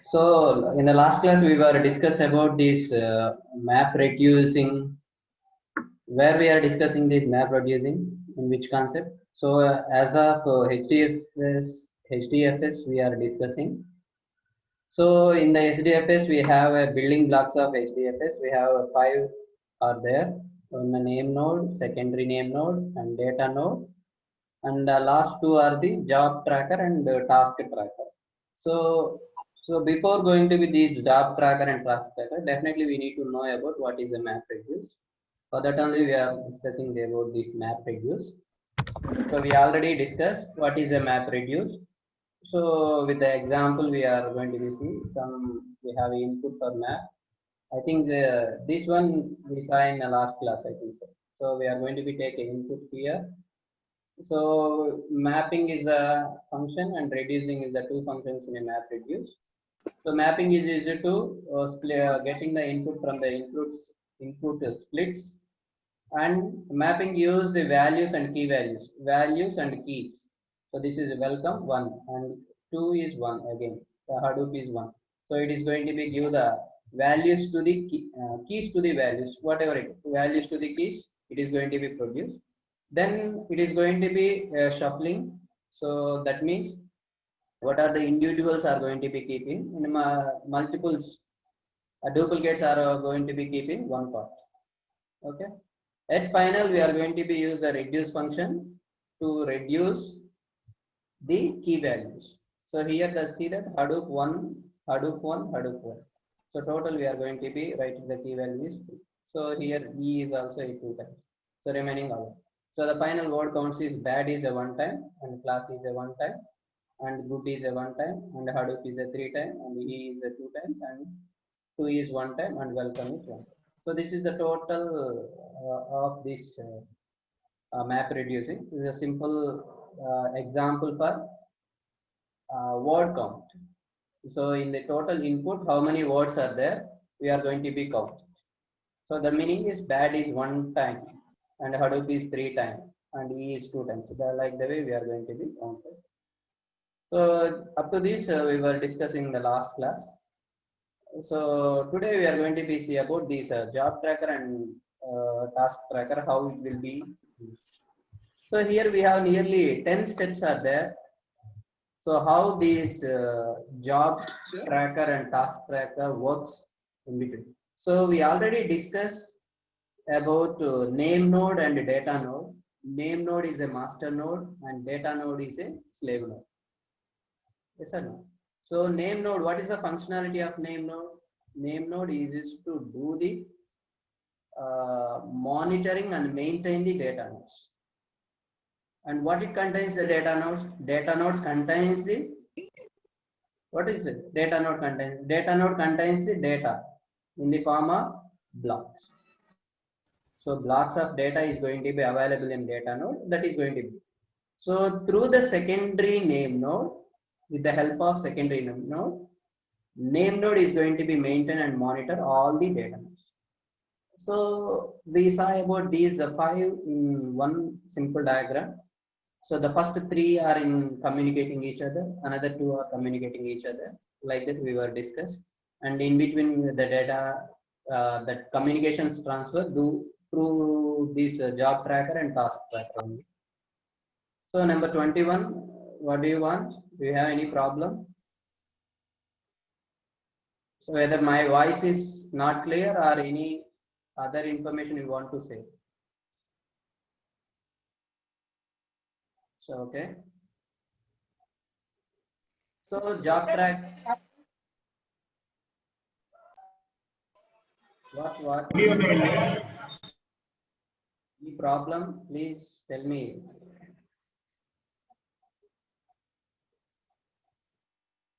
So in the last class we were discuss about this map reducing, where we are discussing this map reducing in which concept. So as of HDFS we are discussing. So in the HDFS we have a building blocks of HDFS. We have five are there on the name node, secondary name node, and data node, and the last two are the job tracker and task tracker. So before going to be the job tracker and task tracker, definitely we need to know about what is a map reduce. For that only we are discussing about this map reduce. So we already discussed what is a map reduce. So with the example we are going to be see some, we have input for map. I think this one we saw in the last class, I think so. So we are going to be taking input here. So mapping is a function and reducing is the two functions in a map reduce. So mapping is easy to getting the input from the input splits, and mapping use the values and key values and keys. So this is welcome one and two is one again. The Hadoop is one. So it is going to be give the values to the keys to the values, whatever it values to the keys, it is going to be produced. Then it is going to be shuffling. So that means what are the individuals are going to be keeping in multiples, duplicates are going to be keeping one part. Okay. At final, we are going to be use the reduce function to reduce the key values. So here the see that Hadoop 1, Hadoop 1, Hadoop 1. So total we are going to be writing the key values. So here E is also a 2 times. So remaining all. So the final word counts is bad is a 1 time and class is a 1 time and good is a 1 time and Hadoop is a 3 time and E is a 2 times and 2 is 1 time and welcome is 1 time. So this is the total of this map reducing. This is a simple example for word count. So in the total input, how many words are there? We are going to be counted. So the meaning is bad is 1 time and Hadoop is 3 times and E is 2 times. So like the way we are going to be counted. So up to this we were discussing the last class. So today we are going to be see about this job tracker and task tracker, how it will be used. So here we have nearly 10 steps are there. So how this job tracker and task tracker works in between. So we already discussed about name node and data node. Name node is a master node and data node is a slave node. Yes or no? So name node, what is the functionality of name node? Name node is to do the monitoring and maintain the data nodes. And what it contains the data nodes? Data nodes contains the, what is it? Data node contains the data in the form of blocks. So blocks of data is going to be available in data node, that is going to be. So through the secondary name node, with the help of secondary name node is going to be maintain and monitor all the data nodes. So we saw about these five in one simple diagram. So the first three are in communicating each other, another two are communicating each other, like that we were discussed. And in between the data, that communications transfer do through this job tracker and task tracker only. So number 21, what do you want? Do you have any problem? So whether my voice is not clear or any other information you want to say. So okay. So job track. What? Any problem? Please tell me.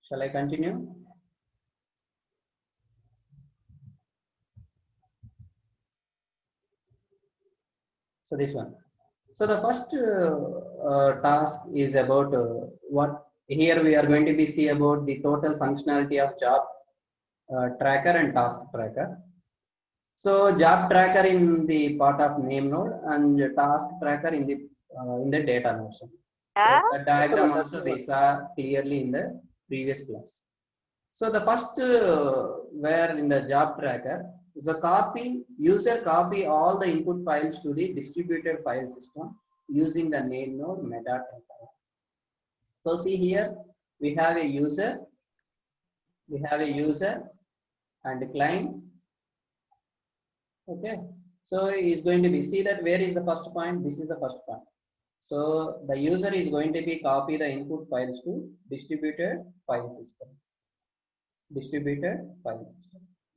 Shall I continue? So this one. So the first task is about what here we are going to be see about the total functionality of job tracker and task tracker. So job tracker in the part of name node and task tracker in the data node. So the diagram also we saw clearly in the previous class. So the first where in the job tracker, user copy all the input files to the distributed file system using the name node metadata. So see here, we have a user and a client. Okay, so is going to be, see that where is the first point? This is the first point. So the user is going to be copy the input files to distributed file system.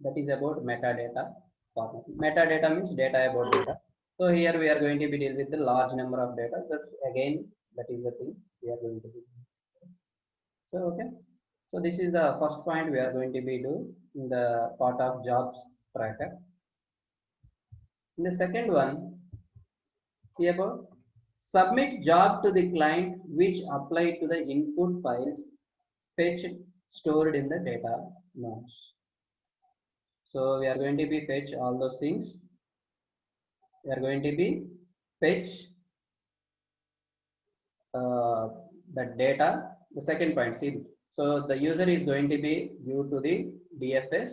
That is about metadata format. Metadata means data about data. So here we are going to be deal with the large number of data. That's again, that is the thing we are going to be. So okay. So this is the first point we are going to be do in the part of jobs tracker. In the second one, see about submit job to the client which apply to the input files fetched stored in the data nodes. So we are going to be fetch all those things. We are going to be fetch the data. The second point, see. So the user is going to be give to the DFS.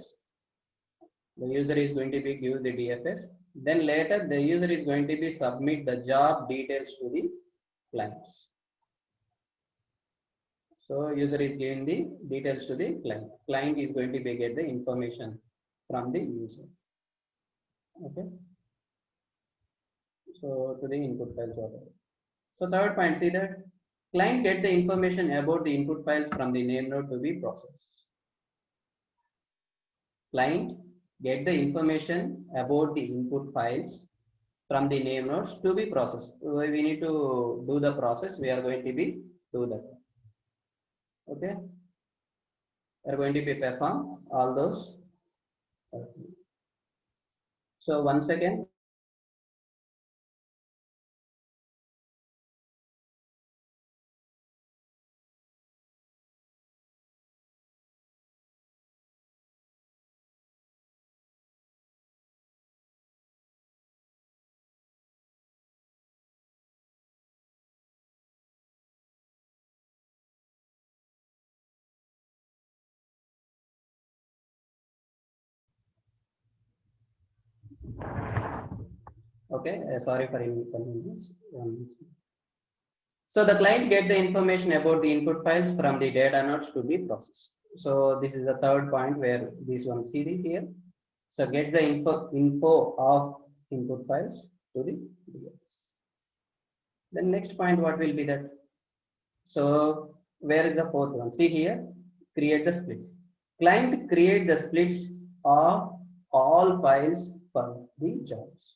The user is going to be give the DFS. Then later the user is going to be submit the job details to the clients. So user is giving the details to the client. Client is going to be get the information from the user. Okay. So to the input files order. So third point, see that client get the information about the input files from the name node to be processed. Client get the information about the input files from the name nodes to be processed. So we need to do the process. We are going to be do that. Okay. We are going to be perform all those. So once again. Okay, sorry for inconvenience. So the client get the information about the input files from the data nodes to be processed. So this is the third point where this one CD here. So get the info of input files to the DFS. The next point, what will be that? So where is the fourth one? See here, create the splits. Client create the splits of all files for the jobs.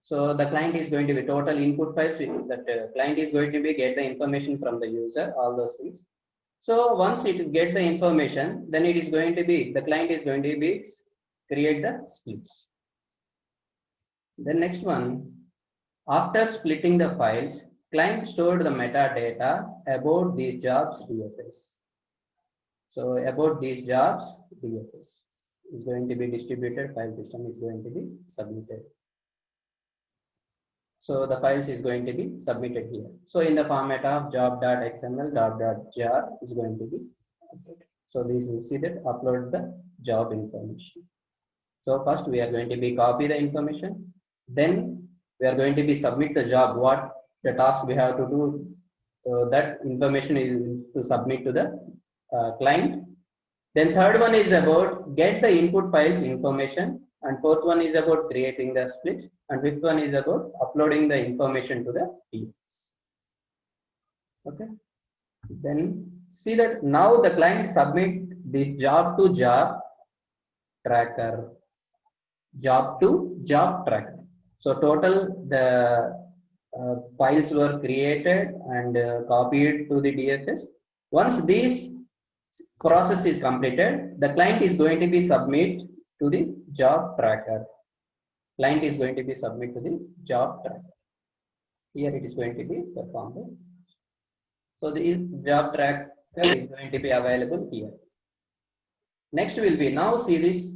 So the client is going to be total input files that client is going to be get the information from the user, all those things. So once it is get the information, then it is going to be, the client is going to be create the splits. The next one, after splitting the files, client stored the metadata about these jobs DFS. So about these jobs DFS is going to be distributed file system is going to be submitted. So the files is going to be submitted here. So in the format of job.xml.jar is going to be uploaded. So this will see that upload the job information. So first we are going to be copy the information. Then we are going to be submit the job, what the task we have to do. That information is to submit to the client. Then third one is about get the input files information, and fourth one is about creating the splits, and fifth one is about uploading the information to the DFS. Okay. Then see that now the client submit this job to job tracker. Job to job tracker. So total the files were created and copied to the DFS. Once this process is completed, the client is going to be submit to the job tracker. Client is going to be submit to the job tracker. Here it is going to be performed. So the job tracker is going to be available here. Next will be, now see this.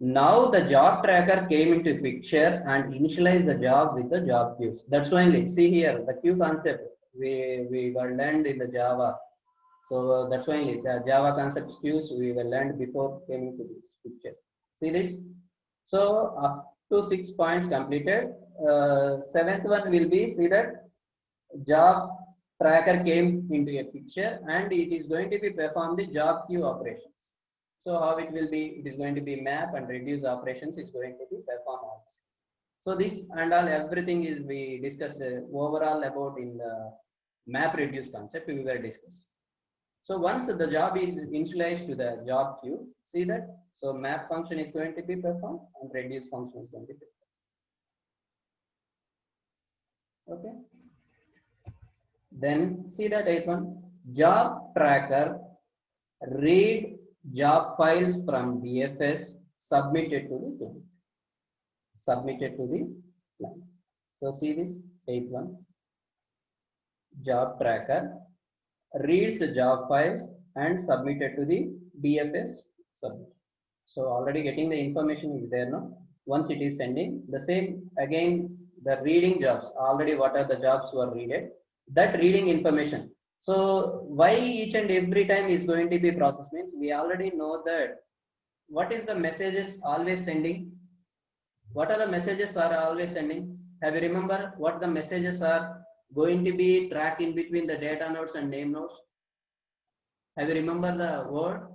Now the job tracker came into picture and initialize the job with the job queues. That's why see here the queue concept we got learned in the Java. So that's why the Java concept queues we will learn before coming to this picture. See this? So up to 6 points completed. Seventh one will be, see that job tracker came into a picture and it is going to be perform the job queue operations. So how it will be? It is going to be map and reduce operations is going to be perform all. So this and all everything is we discussed overall about in the map reduce concept we were discussed. So once the job is initialized to the job queue, see that, so map function is going to be performed and reduce function is going to be performed. Okay. Then see that icon, job tracker read job files from DFS submitted to the client. Submitted to the client. So see this 8.1, job tracker reads the job files and submitted to the DFS submit. So already getting the information is there now. Once it is sending the same again, the reading jobs already what are the jobs were readed, that reading information. So why each and every time is going to be processed means we already know that what is the messages always sending. What are the messages are always sending? Have you remember what the messages are going to be tracked in between the data nodes and name nodes? Have you remember the word?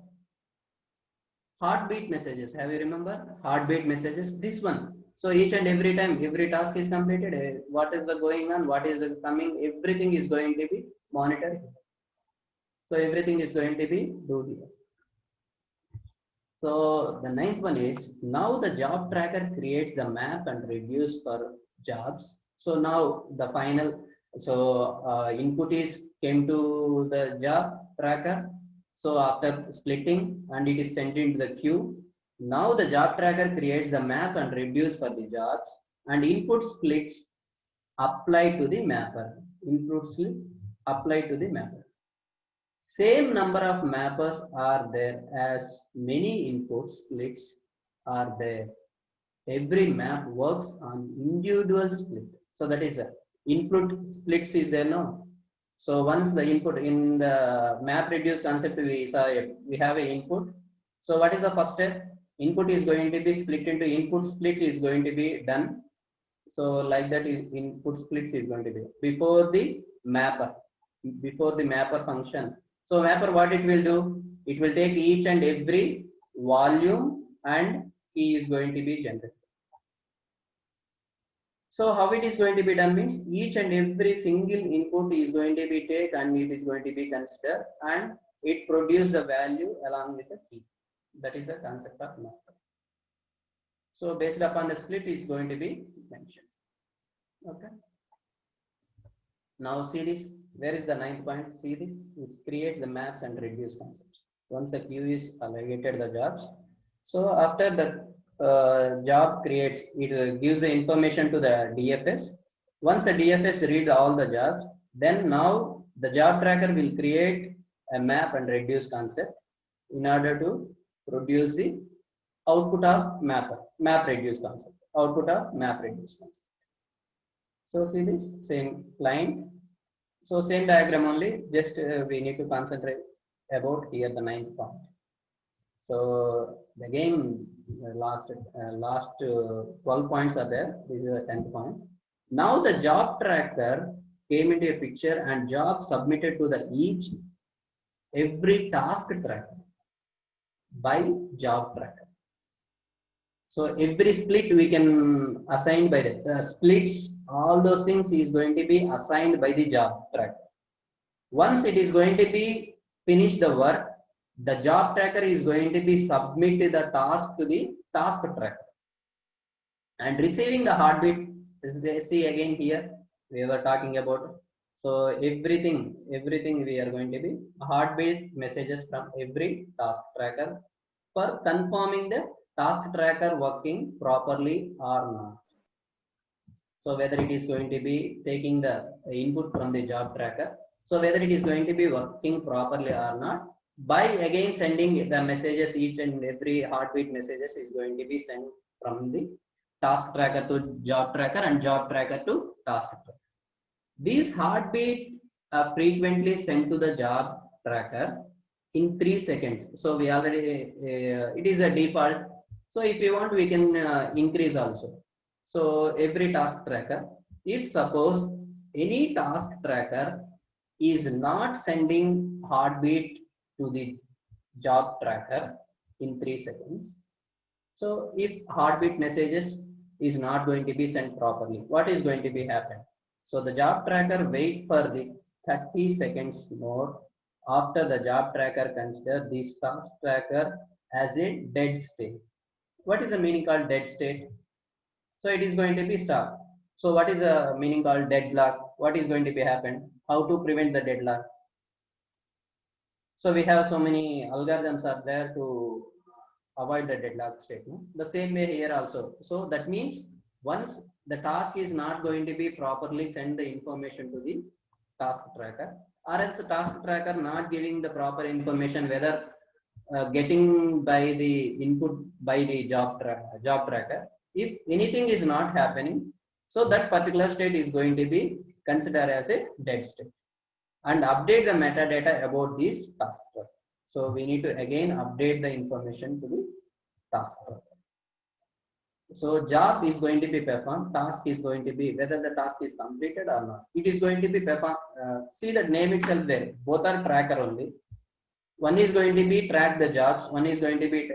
Heartbeat messages. Have you remember? Heartbeat messages. This one. So each and every time, every task is completed. What is the going on? What is the coming? Everything is going to be monitored. So everything is going to be do here. So the ninth one is now the job tracker creates the map and reviews for jobs. So now the final input is came to the job tracker. So after splitting and it is sent into the queue. Now the job tracker creates the map and reviews for the jobs and input splits apply to the mapper. Input split apply to the mapper. Same number of mappers are there as many input splits are there. Every map works on individual split. So that is input splits is there now. So once the input in the map reduce concept we saw we have a input. So what is the first step? Input is going to be split into input split is going to be done. So like that is input splits is going to be before the mapper function. So mapper what it will do? It will take each and every volume and key is going to be generated. So how it is going to be done means each and every single input is going to be taken and it is going to be considered and it produces a value along with the key. That is the concept of mapper. So based upon the split is going to be mentioned. Okay. Now see this. Where is the ninth point? See this. It creates the maps and reduce concepts. Once the queue is allocated the jobs. So after the job creates, it gives the information to the DFS. Once the DFS reads all the jobs, then now the job tracker will create a map and reduce concept in order to produce the output of map reduce concept. Output of map reduce concept. So see this same line. So same diagram only, just we need to concentrate about here the ninth point. So again, last 12 points are there. This is the 10th point. Now the job tracker came into a picture and job submitted to the every task tracker by job tracker. So every split we can assign by the splits. All those things is going to be assigned by the job tracker. Once it is going to be finish the work, the job tracker is going to be submitted the task to the task tracker and receiving the heartbeat. See again here we were talking about. So everything we are going to be heartbeat messages from every task tracker for confirming the task tracker working properly or not. So whether it is going to be taking the input from the job tracker. So whether it is going to be working properly or not, by again sending the messages, each and every heartbeat messages is going to be sent from the task tracker to job tracker and job tracker to task tracker. These heartbeat are frequently sent to the job tracker in 3 seconds. So we already, it is a default. So if you want, we can increase also. So every task tracker, if suppose any task tracker is not sending heartbeat to the job tracker in 3 seconds. So if heartbeat messages is not going to be sent properly, what is going to be happen? So the job tracker wait for the 30 seconds more. After the job tracker consider this task tracker as a dead state. What is the meaning called dead state? So it is going to be stopped. So what is the meaning called deadlock? What is going to be happen? How to prevent the deadlock? So we have so many algorithms are there to avoid the deadlock statement. The same way here also. So that means once the task is not going to be properly send the information to the task tracker, or else the task tracker not giving the proper information, whether getting by the input by the job tracker. If anything is not happening, so that particular state is going to be considered as a dead state, and update the metadata about this task tracker. So we need to again update the information to the task tracker. So job is going to be performed, task is going to be whether the task is completed or not. It is going to be performed. See the name itself there. Both are tracker only. One is going to be track the jobs. One is going to be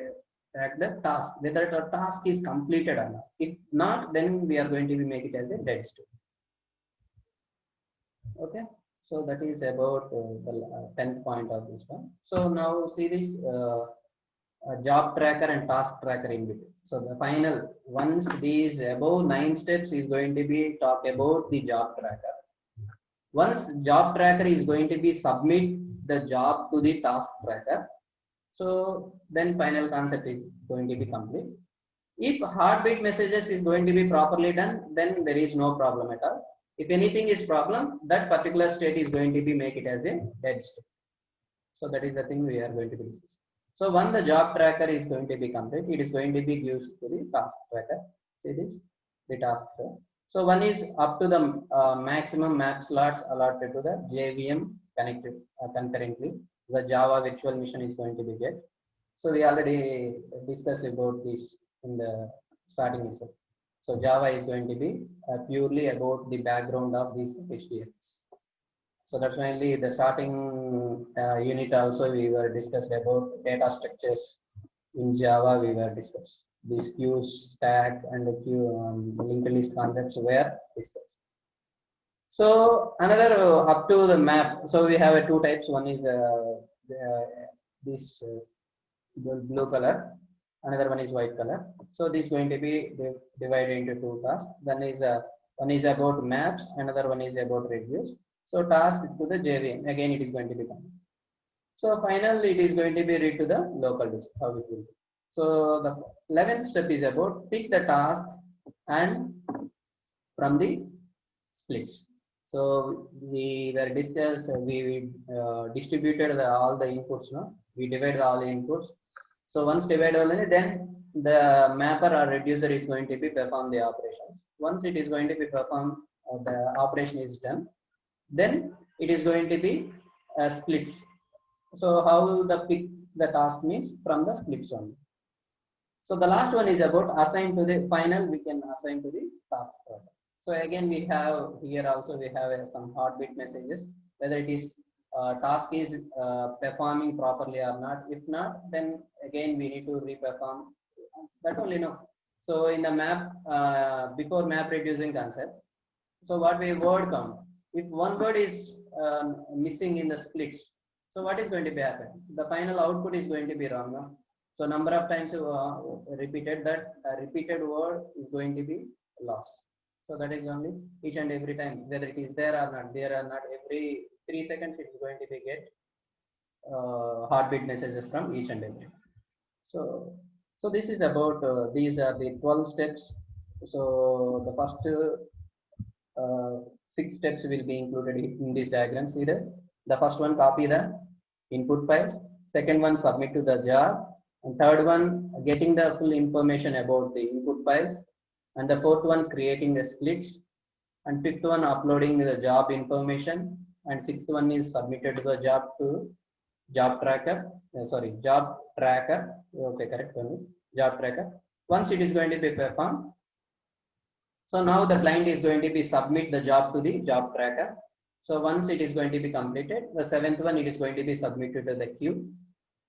track the task. Whether the task is completed or not. If not, then we are going to be make it as a dead state. Okay. So that is about the 10th point of this one. So now see this job tracker and task tracker in between. So the final, once these above 9 steps is going to be talk about the job tracker. Once job tracker is going to be submit the job to the task tracker, so then final concept is going to be complete. If heartbeat messages is going to be properly done, then there is no problem at all. If anything is problem, that particular state is going to be make it as a dead state. So that is the thing we are going to be discussing. So when the job tracker is going to be complete, it is going to be given to the task tracker. See this, the tasks. So one is up to the maximum map slots allotted to the JVM connected concurrently. The Java virtual machine is going to be get. So we already discussed about this in the starting itself. So Java is going to be purely about the background of these HDFs. So that's mainly the starting unit. Also, we were discussed about data structures in Java. We were discussed this queue stack and the queue linked list concepts were discussed. So another up to the map. So we have two types. One is this blue color. Another one is white color. So this is going to be divided into two tasks. One is about maps. Another one is about reviews. So task to the JVM, again it is going to be done. So finally it is going to be read to the local disk, how it will be. So the 11th step is about pick the task and from the splits. So we were discussed, we distributed all the inputs, no? We divided all the inputs. So once divided, then the mapper or reducer is going to be perform the operation. Once it is going to be performed, the operation is done. Then it is going to be splits. So how the pick the task means from the splits only. So the last one is about assign to the final. We can assign to the task product. So again we have here also we have some heartbeat messages, whether it is task is performing properly or not. If not, then again we need to re-perform. That only no. So in the map before map reducing concept. So what we word count. If one word is missing in the splits, so what is going to be happen? The final output is going to be wrong. No? So number of times repeated, that repeated word is going to be lost. So that is only each and every time, whether it is there or not, every 3 seconds it is going to be get heartbeat messages from each and every. So this is about these are the 12 steps. So the first 6 steps will be included in this diagram. See that the first one, copy the input files. Second one, submit to the job. And third one, getting the full information about the input files. And the fourth one, creating the splits. And fifth one, uploading the job information. And sixth one is submitted to the job to job tracker, job tracker, okay, correct, only, job tracker. Once it is going to be performed, so now the client is going to be submit the job to the job tracker. So once it is going to be completed, the seventh one, it is going to be submitted to the queue.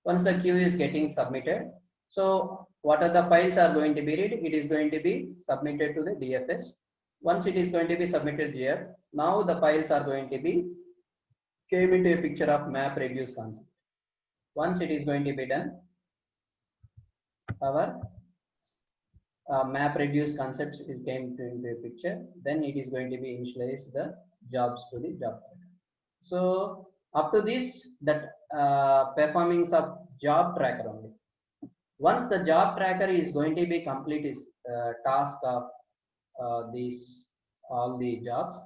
Once the queue is getting submitted, so what are the files are going to be read? It is going to be submitted to the DFS. Once it is going to be submitted here, now the files are going to be came into a picture of map reduce concept. Once it is going to be done, our map reduce concepts is came into a picture. Then it is going to be initialize the jobs to the job tracker. So up to this, that performing sub job tracker only. Once the job tracker is going to be complete its task of these all the jobs,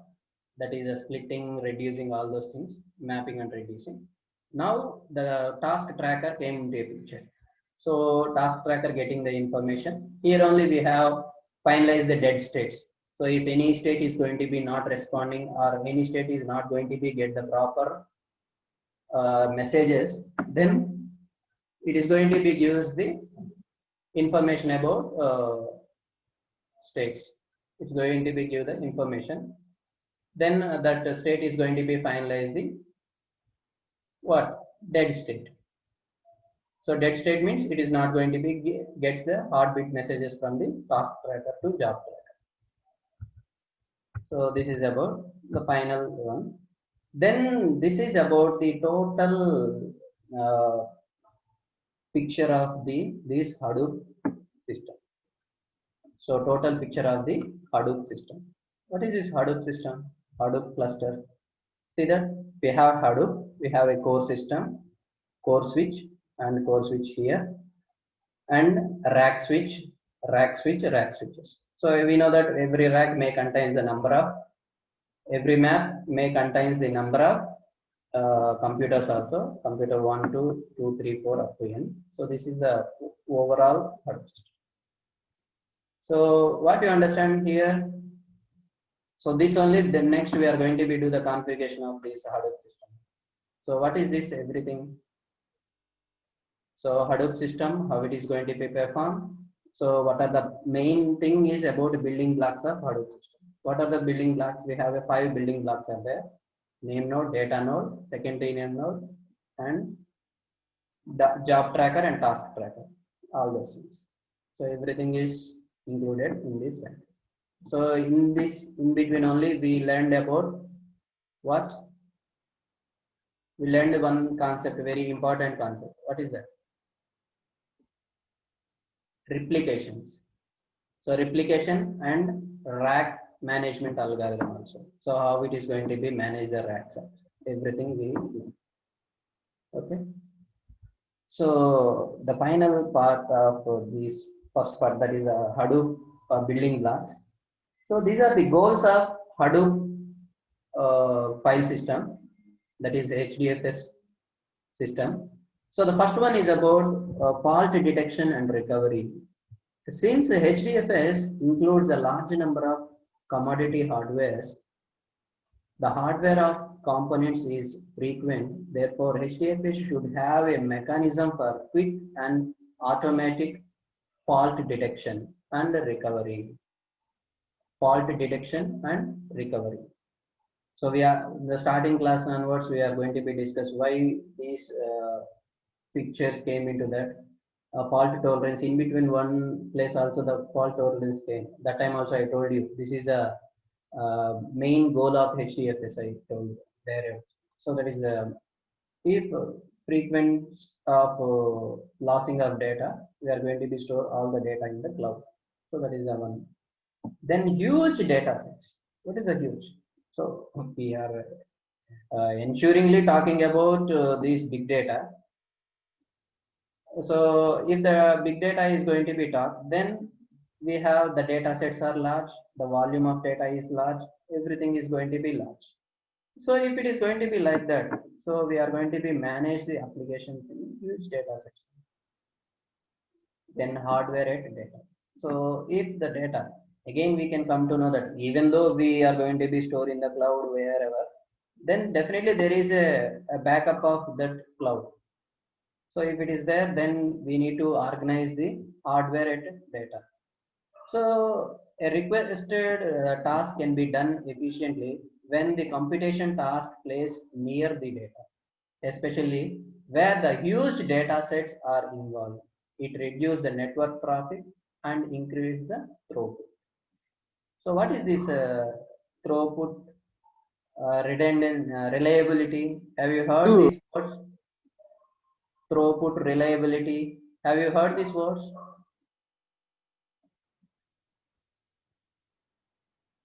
that is splitting, reducing, all those things, mapping and reducing. Now the task tracker came into a picture. So task tracker getting the information. Here only we have finalized the dead states. So if any state is going to be not responding or any state is not going to be get the proper messages, then it is going to be gives the information about states. It's going to be give the information. Then that state is going to be finalized the what dead state. So dead state means it is not going to be gets the heartbeat messages from the task tracker to job tracker. So this is about the final one. Then this is about the total picture of this Hadoop system. So total picture of the Hadoop system. What is this Hadoop system? Hadoop cluster. See that we have Hadoop, we have a core system, core switch and core switch here, and rack switch, rack switch, rack switches. So we know that every rack may contain the number of, every map may contain the number of computers also, computer 1, 2, 2, 3, 4 up to n. So this is the overall Hadoop system. So what you understand here? So this only, then next we are going to be do the configuration of this Hadoop system. So what is this everything? So Hadoop system, how it is going to be performed. So what are the main thing is about building blocks of Hadoop system. What are the building blocks? We have 5 building blocks are there. Name node, data node, secondary name node, and the job tracker and task tracker, all those things. So everything is included in this one. So in this, in between only, we learned about what? We learned one concept, very important concept. What is that? Replications. So replication and rack management algorithm also. So how it is going to be manage the racks, everything we do. Okay. So the final part of this first part, that is Hadoop building blocks. So these are the goals of Hadoop file system, that is HDFS system. So the first one is about fault detection and recovery. Since HDFS includes a large number of commodity hardwares, the hardware of components is frequent. Therefore, HDFS should have a mechanism for quick and automatic fault detection and recovery. Fault detection and recovery. So we are the starting class onwards, we are going to be discuss why these pictures came into that. Fault tolerance, in between one place also the fault tolerance came. That time also I told you this is a main goal of HDFS, I told you there. So that is if frequent of losing of data, we are going to be store all the data in the cloud. So that is the one. Then huge data sets. What is the huge? So we are ensuringly talking about these big data. So if the big data is going to be talked, then we have the data sets are large, the volume of data is large, everything is going to be large. So if it is going to be like that, so we are going to be manage the applications in huge data sets. Then hardware at data. So if the data, again we can come to know that even though we are going to be stored in the cloud wherever, then definitely there is a backup of that cloud. So if it is there, then we need to organize the hardware at data. So a requested task can be done efficiently when the computation task plays near the data, especially where the huge data sets are involved. It reduces the network traffic and increase the throughput. So what is this throughput, redundant, reliability? Have you heard these words? Throughput, reliability. Have you heard these words?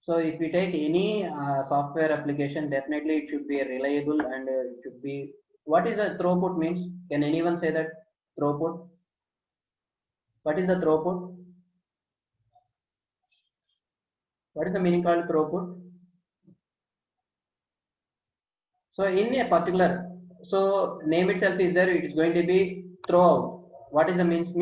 So if we take any software application, definitely it should be reliable and it should be. What is the throughput means? Can anyone say that throughput? What is the throughput? What is the meaning called throughput? So in a particular, so name itself is there. It is going to be throughout. What is the means?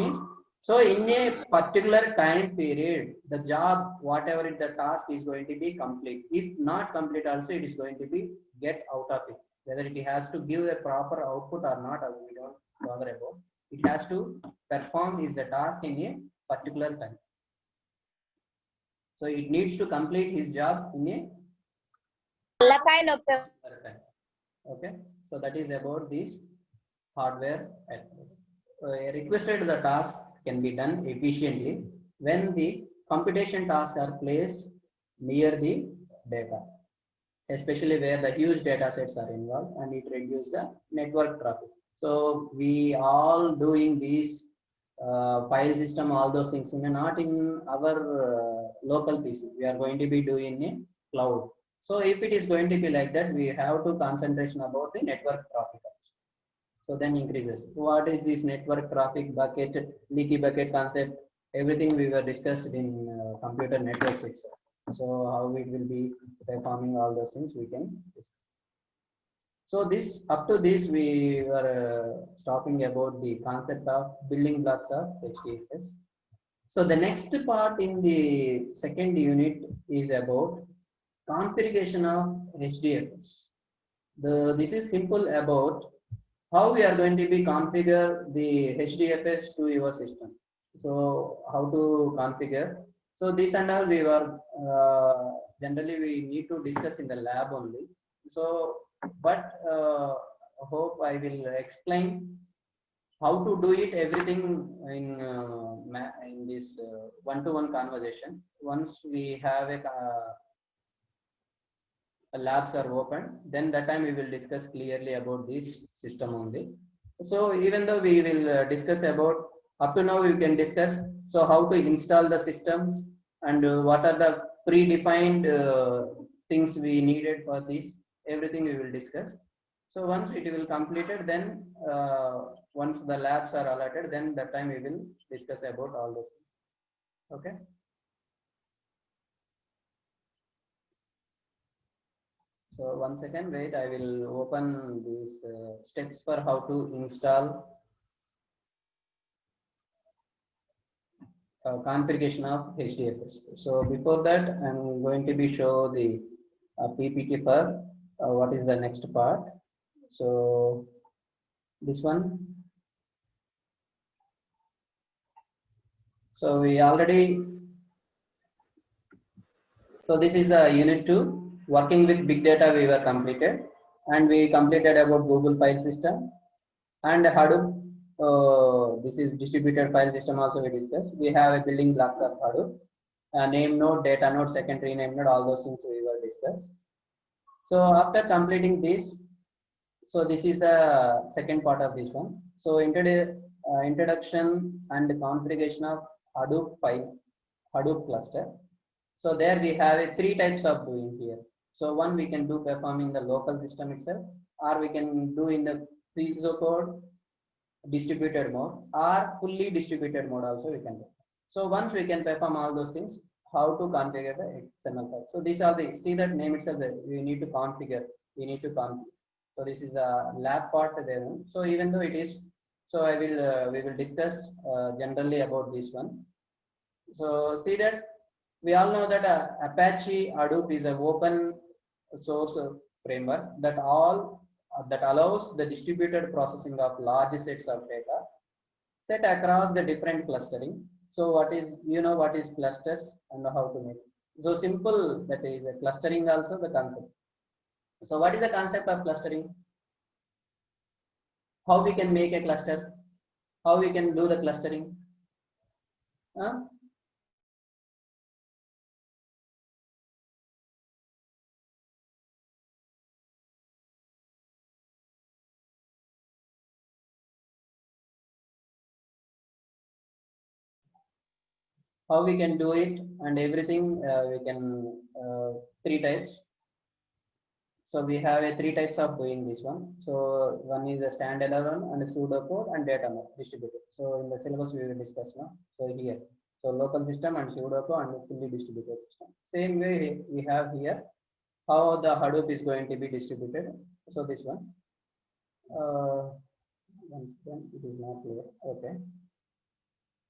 So in a particular time period, the job, whatever the task is going to be complete. If not complete, also it is going to be get out of it. Whether it has to give a proper output or not, we don't bother about. It has to perform is the task in a particular time. So it needs to complete his job in a particular time. Okay, so that is about this hardware. A requested the task can be done efficiently when the computation tasks are placed near the data, especially where the huge data sets are involved, and it reduces the network traffic. So we all doing these file system, all those things in not in our local PC. We are going to be doing in cloud. So if it is going to be like that, we have to concentration about the network traffic. So then increases. What is this network traffic bucket, leaky bucket concept? Everything we were discussed in computer networks itself. So how it will be performing all those things we can discuss. So this up to this we were talking about the concept of building blocks of HDFS. So the next part in the second unit is about configuration of HDFS. This is simple about how we are going to be configure the HDFS to your system. So how to configure. So this and all we were generally we need to discuss in the lab only. So but hope I will explain how to do it everything in this one-to-one conversation. Once we have a labs are open, then that time we will discuss clearly about this system only. So even though we will discuss about up to now, we can discuss so how to install the systems and what are the predefined things we needed for this. Everything we will discuss. So once it will completed, then once the labs are allotted, then that time we will discuss about all those things. Okay. So 1 second, wait, I will open these steps for how to install configuration of HDFS. So before that, I'm going to be show the PPT for what is the next part. So this one. So we already, so this is the unit 2. Working with big data we were completed, and we completed about Google file system and Hadoop. This is distributed file system also we discussed. We have a building blocks of Hadoop, name node, data node, secondary name node, all those things we will discuss. So after completing this, so this is the second part of this one. So introduction and configuration of Hadoop file, Hadoop cluster. So there we have a 3 types of doing here. So one we can do performing the local system itself, or we can do in the piezo code distributed mode, or fully distributed mode also we can do. So once we can perform all those things, how to configure the XML file. So these are the, see that name itself, we need to configure, we need to configure. So this is a lab part there. So even though it is, so I will, we will discuss generally about this one. So see that we all know that Apache Hadoop is an open source framework that all that allows the distributed processing of large sets of data set across the different clustering. So what is, what is clusters and how to make it. So simple, that is a clustering also the concept. So what is the concept of clustering? How we can make a cluster? How we can do the clustering? Huh? How we can do it and everything, we can three types. So we have a three types of doing this one. So one is a standalone and a pseudocode and data mode distributed. So in the syllabus we will discuss now. So here, so local system and pseudocode and fully distributed system. Same way we have here how the Hadoop is going to be distributed. So this one, once again it is not clear. Okay.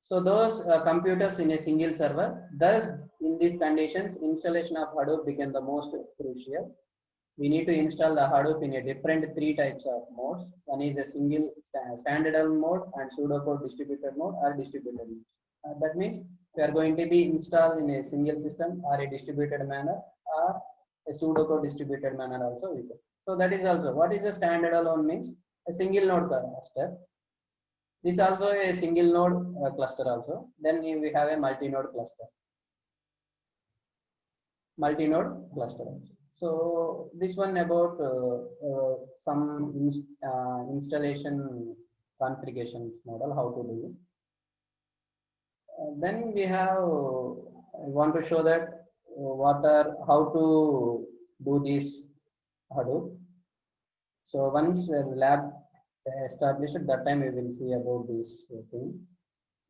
So those computers in a single server, thus in these conditions, installation of Hadoop became the most crucial. We need to install the Hadoop in a different three types of modes. One is a single standalone mode and pseudocode distributed mode or distributed mode. That means we are going to be installed in a single system or a distributed manner or a pseudocode distributed manner also we can. So that is also, what is a standalone means? A single node cluster. This also a single node cluster also. Then we have a multi-node cluster. Multi-node cluster also. So this one about some installation configurations model, how to do it. Then we have, I want to show that how to do this Hadoop. So once lab established, at that time we will see about this thing.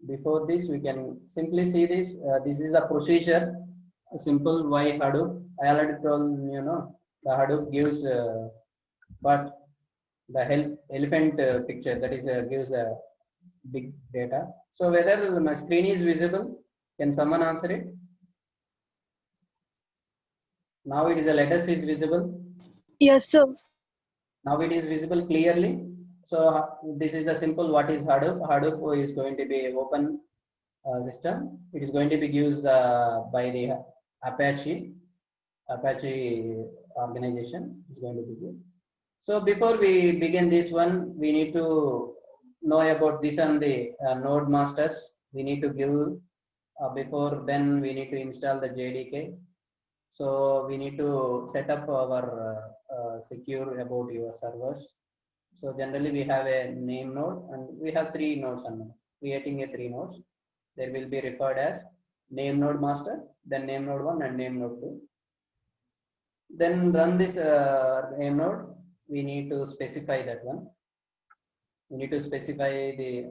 Before this, we can simply see this. This is the procedure. A simple why Hadoop. I already told the Hadoop gives but the elephant picture, that is gives a big data. So whether my screen is visible, can someone answer it? Now it is a letters is visible. Yes, sir. Now it is visible clearly. So this is the simple what is Hadoop. Hadoop is going to be open system. It is going to be used by the Apache organization is going to be used. So before we begin this one, we need to know about this and the node masters. We need to give before then we need to install the JDK. So we need to set up our secure about your servers. So generally we have a name node and we have three nodes and creating a three nodes. They will be referred as name node master, then name node 1 and name node 2. Then run this name node. We need to specify that one. We need to specify the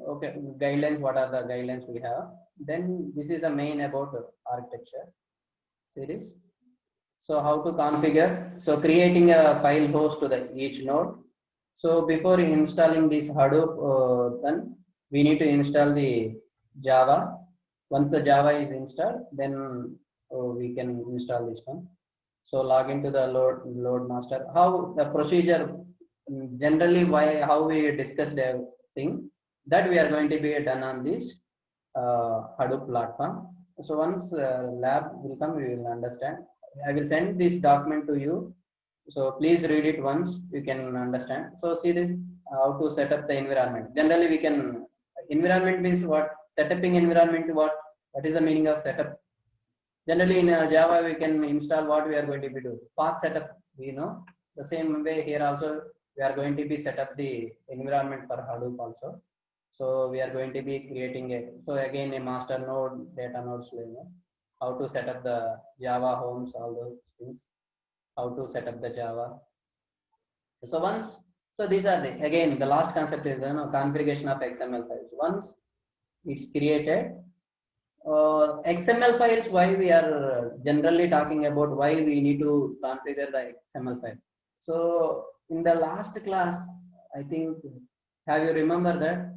guidelines. What are the guidelines we have? Then this is the main about architecture series. So how to configure? So creating a file host to each node. So before installing this Hadoop, then we need to install the Java. Once the Java is installed, then we can install this one. So log into the load master. How the procedure generally how we discussed everything that we are going to be done on this Hadoop platform. So once lab will come, we will understand. I will send this document to you. So please read it once, you can understand. So see this, how to set up the environment. Generally we can, environment means what? Setuping environment, what is the meaning of setup? Generally in Java we can install what we are going to be do. Path setup, we know. The same way here also we are going to be set up the environment for Hadoop also. So we are going to be creating so again a master node, data nodes, how to set up the Java homes, all those things. How to set up the Java. So these are again the last concept is configuration of XML files. Once it's created, XML files, why we are generally talking about why we need to configure the XML file. So in the last class, I think, have you remember that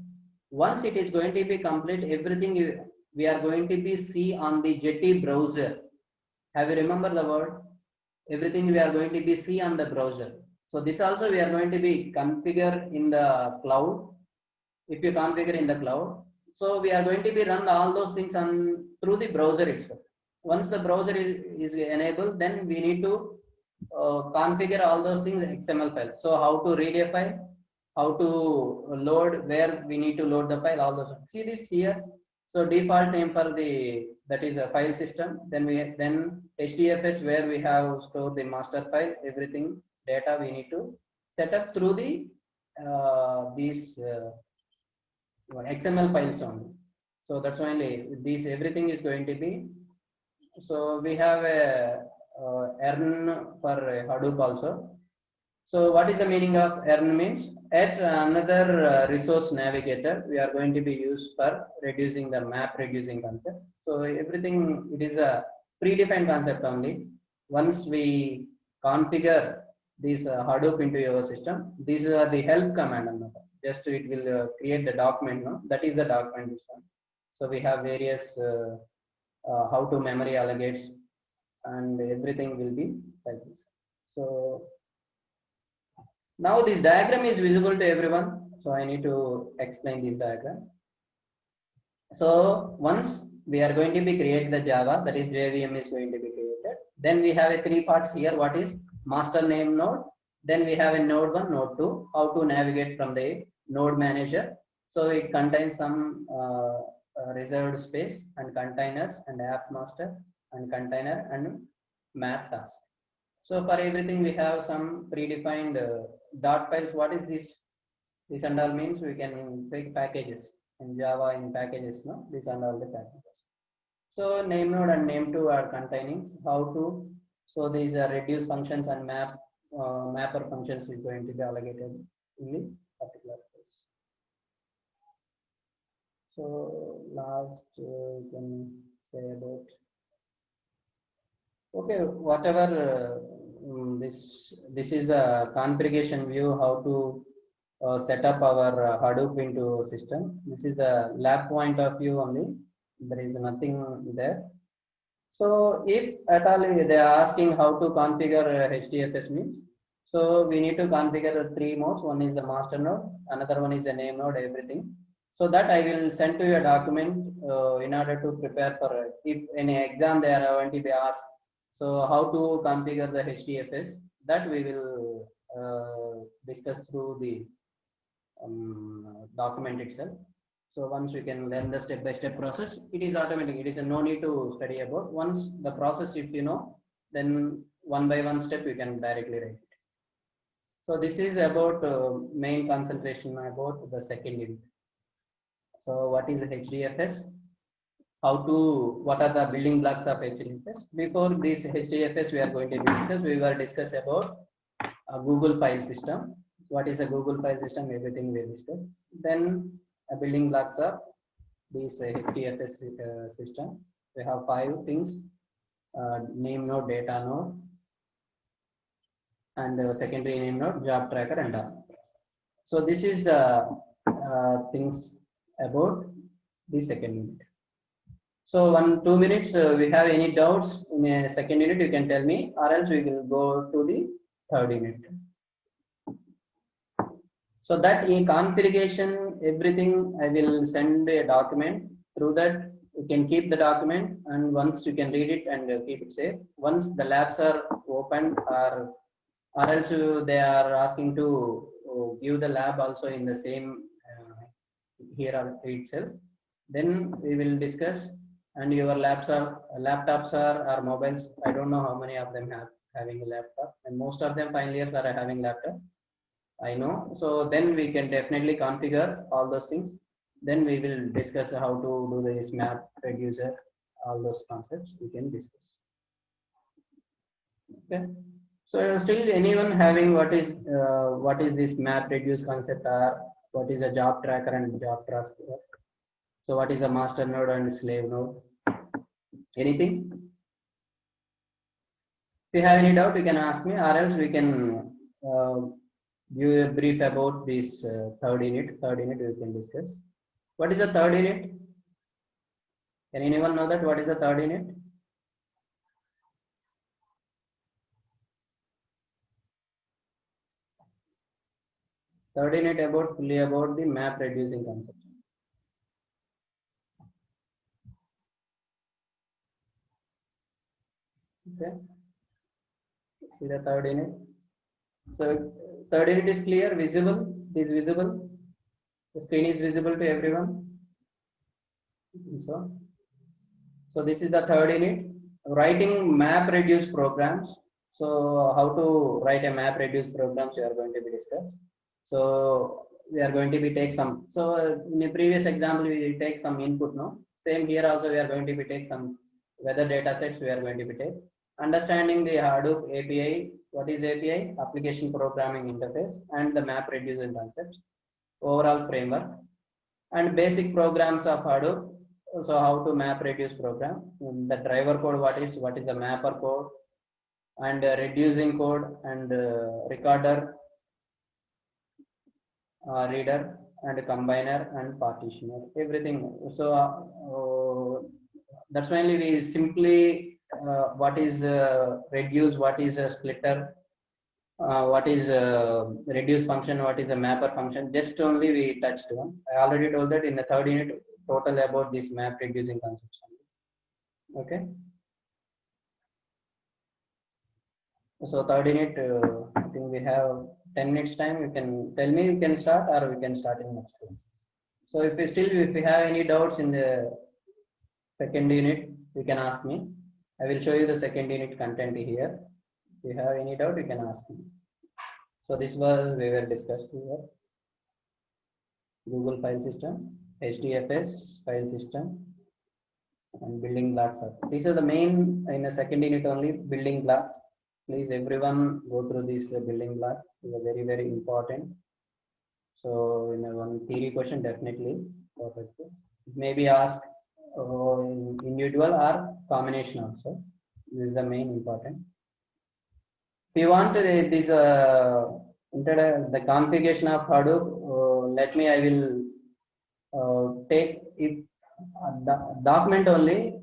once it is going to be complete, everything we are going to be see on the Jetty browser. Have you remember the word? Everything we are going to be see on the browser. So this also we are going to be configure in the cloud. If you configure in the cloud, so we are going to be run all those things on through the browser itself. Once the browser is enabled, then we need to configure all those things in XML file. So how to read a file, how to load, where we need to load the file, all those. See this here. So default name for the, that is a file system. Then HDFS, where we have stored the master file, everything data we need to set up through the these XML files only. So that's why these everything is going to be. So we have a earn for Hadoop also. So what is the meaning of earn means? At another resource navigator, we are going to be used for reducing the map reducing concept. So everything, it is a predefined concept only. Once we configure this Hadoop into your system, these are the help command. Just it will create the document. No? That is the document system. So we have various how to memory allocates, and everything will be like this. So now this diagram is visible to everyone. So I need to explain this diagram. So once we are going to be create the Java, that is JVM is going to be created. Then we have a three parts here. What is master name node? Then we have a node 1, node 2, how to navigate from the node manager. So it contains some reserved space and containers and app master and container and map task. So for everything we have some predefined dot files. What is this? This and all means we can take packages in Java in packages. No, this and all the packages. So name node and name 2 are containing how to. So these are reduce functions and mapper functions is going to be allocated in the particular case. So last we can say about, okay, whatever this is a configuration view, how to set up our Hadoop into system. This is the lab point of view only. There is nothing there. So if at all they are asking how to configure HDFS means, so we need to configure the three modes. One is the master node, another one is the name node, everything. So that I will send to you a document in order to prepare for if any exam they are going to be asked. So how to configure the HDFS, that we will discuss through the document itself. So once we can learn the step-by-step process, it is automatic. It is no need to study about. Once the process, if you know, then one by one step you can directly write it. So this is about main concentration about the second unit. So what is HDFS? How to, what are the building blocks of HDFS? Before this HDFS we are going to discuss, we will discuss about a Google file system. What is a Google file system? Everything we discuss. Then a building blocks of this HDFS system. We have 5 things: name node, data node, and secondary name node, job tracker, and all. So this is things about the second unit. So 2 minutes. We have any doubts in a second unit? You can tell me, or else we will go to the third unit. So that in configuration, everything I will send a document. Through that you can keep the document, and once you can read it and keep it safe. Once the labs are open, or else they are asking to give the lab also in the same here itself. Then we will discuss. And your laptops are mobiles. I don't know how many of them having a laptop, and most of them final years are having laptop. I know. So then we can definitely configure all those things. Then we will discuss how to do this map reducer, all those concepts we can discuss. Okay. So still anyone having what is this map reduce concept, or what is a job tracker and job transfer? So what is a master node and slave node? Anything? If you have any doubt, you can ask me, or else we can give a brief about this third unit. Third unit we can discuss. What is the third unit? Can anyone know that? What is the third unit? Third unit about fully about the map reducing concept. Okay. See the third unit. So third unit is clear, visible. It is visible. The screen is visible to everyone. So this is the third unit. Writing map reduce programs. So how to write a map reduce programs we are going to be discussed. So we are going to be take some. So in a previous example we take some input. No, same here also we are going to be take some weather data sets we are going to be take. Understanding the Hadoop API. What is API? Application Programming Interface, and the map reducing concepts. Overall framework and basic programs of Hadoop. So how to map reduce program, the driver code, what is the mapper code, and reducing code, and recorder, reader, and combiner, and partitioner, everything. So that's mainly we simply what is reduce, what is a splitter, what is a reduce function, what is a mapper function, just only we touched one. I already told that in the third unit total about this map reducing concepts. Okay. So third unit, I think we have 10 minutes time. You can tell me, we can start or we can start in next class. So if we have any doubts in the second unit, you can ask me. I will show you the second unit content here. If you have any doubt, you can ask me. So this was we were discussed here. Google file system, HDFS file system, and building blocks. These are the main in the second unit only, building blocks. Please everyone go through these building blocks. They are very, very important. So in a one theory question, definitely perfect. It may be asked in individual or combination also. This is the main important. If you want this the configuration of Hadoop, let me, I will take if document only.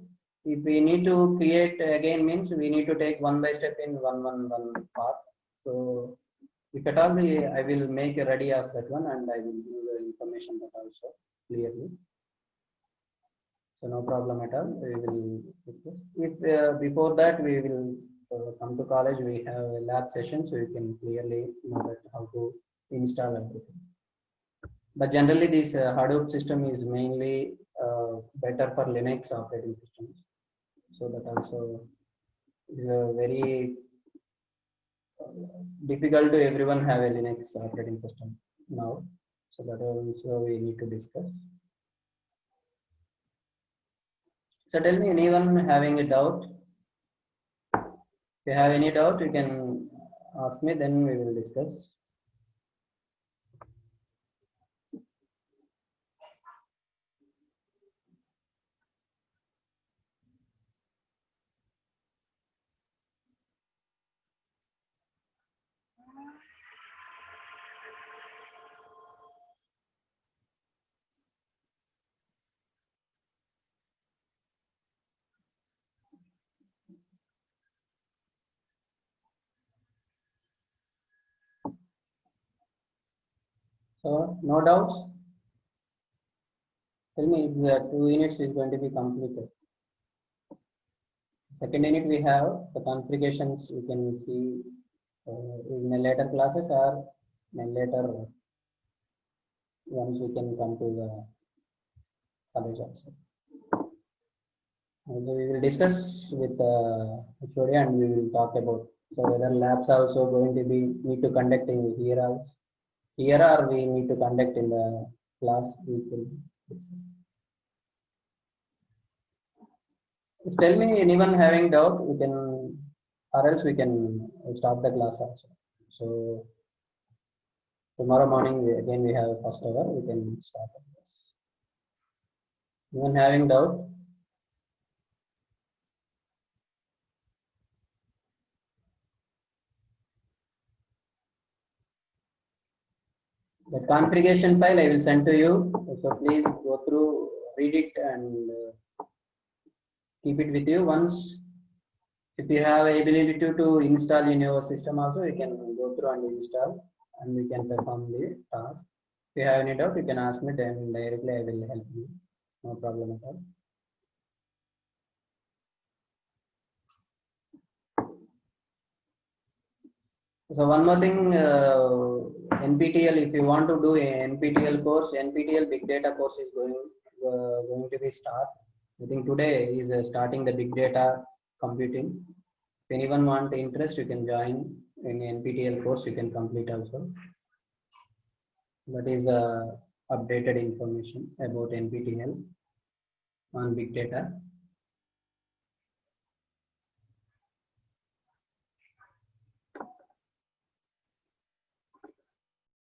If we need to create again, means we need to take one by step in one part. So if at all I will make a ready of that one, and I will give the information that also clearly. So no problem at all. We will discuss. If before that we will come to college, we have a lab session, so you can clearly know that how to install everything. But generally, this Hadoop system is mainly better for Linux operating systems. So that also is a very difficult to everyone have a Linux operating system now. So that also we need to discuss. So tell me, anyone having a doubt? If you have any doubt, you can ask me, then we will discuss. So no doubts. Tell me if the 2 units is going to be completed. Second unit we have the configurations. You can see in the later classes or in later once we can come to the college also. And we will discuss with HOD, and we will talk about so whether labs are also going to be need to conduct in here also. Here or we need to conduct in the class. We will discuss. Just tell me, anyone having doubt, we can, or else we can stop the class also. So tomorrow morning again we have first hour, we can start the class. Anyone having doubt? The configuration file I will send to you. So please go through, read it, and keep it with you. Once if you have ability to install in your system also, you can go through and install. and we can perform the task. If you have any doubt, you can ask me, then directly I will help you. No problem at all. So one more thing, NPTEL, if you want to do a NPTEL course, NPTEL Big Data course is going to be start. I think today is starting the Big Data computing. If anyone want interest, you can join in NPTEL course. You can complete also. That is updated information about NPTEL on Big Data.